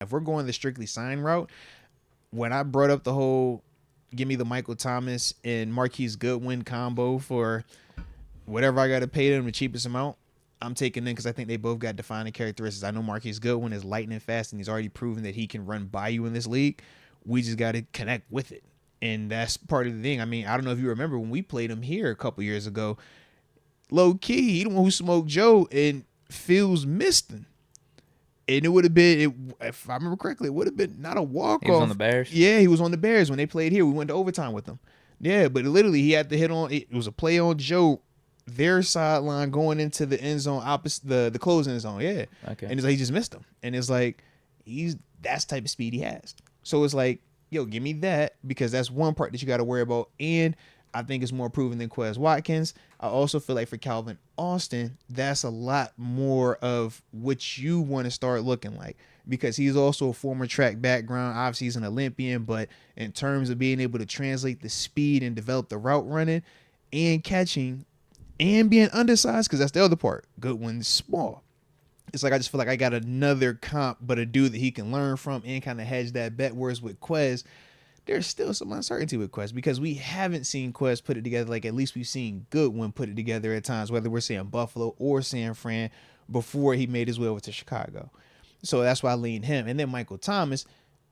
If we're going the strictly sign route, when I brought up the whole give me the Michael Thomas and Marquise Goodwin combo for whatever I got to pay them the cheapest amount, I'm taking them because I think they both got defining characteristics. I know Marquise Goodwin is lightning fast, and he's already proven that he can run by you in this league. We just got to connect with it. And that's part of the thing. I mean, I don't know if you remember when we played him here a couple years ago. Low key, he the one who smoked Joe, and Fields missed him. And it would have been, if I remember correctly, it would have been not a walk-off. He was on the Bears? Yeah, he was on the Bears when they played here. We went to overtime with him. Yeah, but literally he had to hit on, it was a play on Joe, their sideline going into the end zone, opposite the closing zone. Yeah. Okay. And it's like he just missed him. And it's like, that's the type of speed he has. So it's like, yo, give me that, because that's one part that you got to worry about. And I think it's more proven than Quez Watkins. I also feel like for Calvin Austin, that's a lot more of what you want to start looking like, because he's also a former track background. Obviously, he's an Olympian, but in terms of being able to translate the speed and develop the route running and catching and being undersized, because that's the other part. Goodwin's small. It's like I just feel like I got another comp, but a dude that he can learn from and kind of hedge that bet. Whereas with Quez, there's still some uncertainty with Quez, because we haven't seen Quez put it together. Like, at least we've seen Goodwin put it together at times, whether we're seeing Buffalo or San Fran, before he made his way over to Chicago. So that's why I lean him. And then Michael Thomas,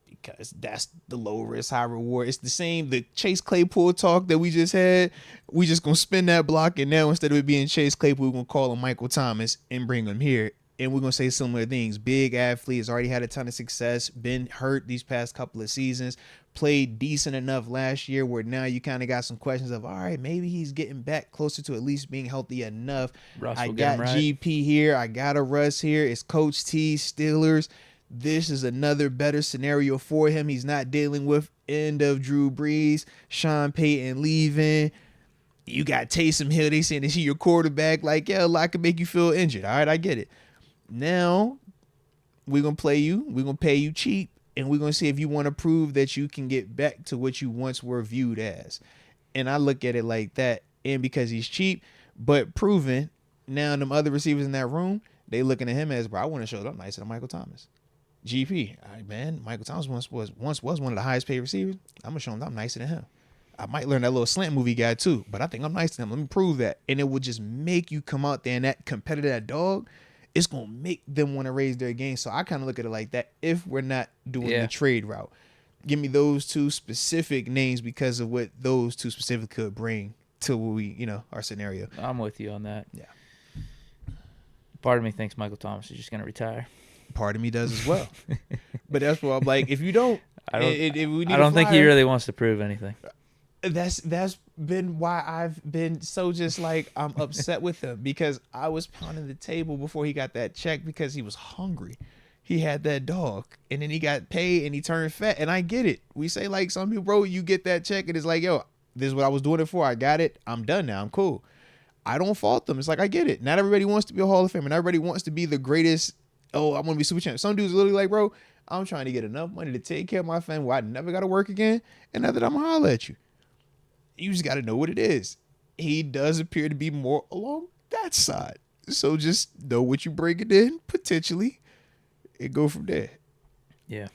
because that's the low risk, high reward. It's the same, the Chase Claypool talk that we just had. We just going to spin that block, and now instead of it being Chase Claypool, we're going to call him Michael Thomas and bring him here. And we're going to say similar things. Big athlete, has already had a ton of success, been hurt these past couple of seasons, played decent enough last year where now you kind of got some questions of, all right, maybe he's getting back closer to at least being healthy enough. I got GP here. I got a Russ here. It's Coach T, Steelers. This is another better scenario for him. He's not dealing with end of Drew Brees, Sean Payton leaving. You got Taysom Hill. They saying, is he your quarterback? Like, yeah, a lot could make you feel injured. All right, I get it. Now, we're going to play you. We're going to pay you cheap. And we're going to see if you want to prove that you can get back to what you once were viewed as. And I look at it like that. And because he's cheap, but proven, now them other receivers in that room, they looking at him as, bro, I want to show up nicer than Michael Thomas. GP, all right, man, Michael Thomas once was one of the highest paid receivers. I'm going to show him that I'm nicer than him. I might learn that little slant movie guy too, but I think I'm nicer than him. Let me prove that. And it will just make you come out there, and that competitor, that dog, it's going to make them want to raise their game. So I kind of look at it like that if we're not doing the trade route. Give me those two specific names because of what those two specific could bring to our scenario. I'm with you on that. Yeah. Part of me thinks Michael Thomas is just going to retire. Part of me does as well. But that's what I'm like, if you don't, I don't think he really wants to prove anything. That's been why I've been so just like, I'm upset with him, because I was pounding the table before he got that check because he was hungry. He had that dog, and then he got paid and he turned fat. And I get it. We say, like, some people, bro, you get that check and it's like, yo, this is what I was doing it for. I got it. I'm done now. I'm cool. I don't fault them. It's like, I get it. Not everybody wants to be a Hall of Famer. Not everybody wants to be the greatest. Oh, I want to be super champion. Some dudes literally like, bro, I'm trying to get enough money to take care of my family where I never got to work again, and now that I'm going to holler at you. You just got to know what it is. He does appear to be more along that side. So just know what you bring it in, potentially, and go from there. Yeah.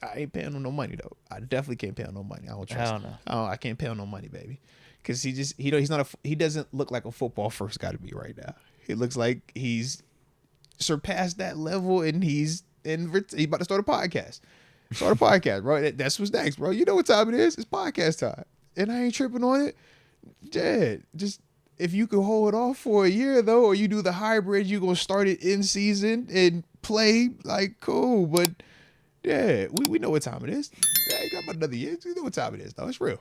I ain't paying him no money, though. I definitely can't pay him no money. I don't trust him. I can't pay him no money, baby. Because he doesn't look like a football first guy to me right now. He looks like he's surpassed that level, and he's about to start a podcast. Start a podcast, bro. That's what's next, bro. You know what time it is? It's podcast time. And I ain't tripping on it. Yeah, just if you can hold off for a year, though, or you do the hybrid, you going to start it in season and play, like, cool. But, yeah, we know what time it is. Yeah, you got about another year. You know what time it is, though. It's real.